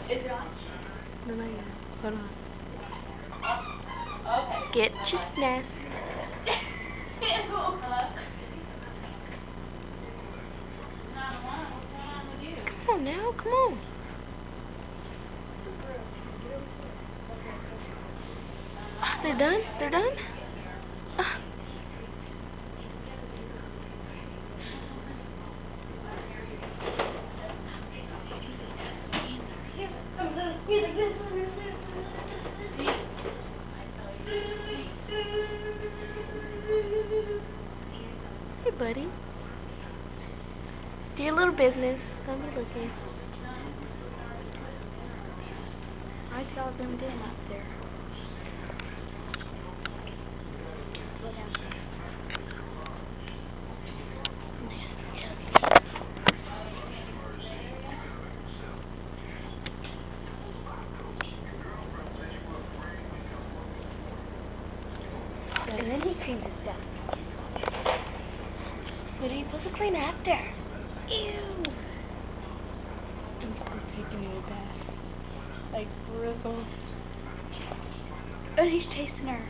Is it on? No, not yet. Hold on. Okay. Get your snacks. Come on now, come on. They're done? They're done? Hey, buddy. Do your little business. Don't be looking. I saw them down up there. Slow down. And then he cleans his stuff. What are you supposed to clean after? Ew. I'm taking you a bath. Like, for real. And he's chasing her.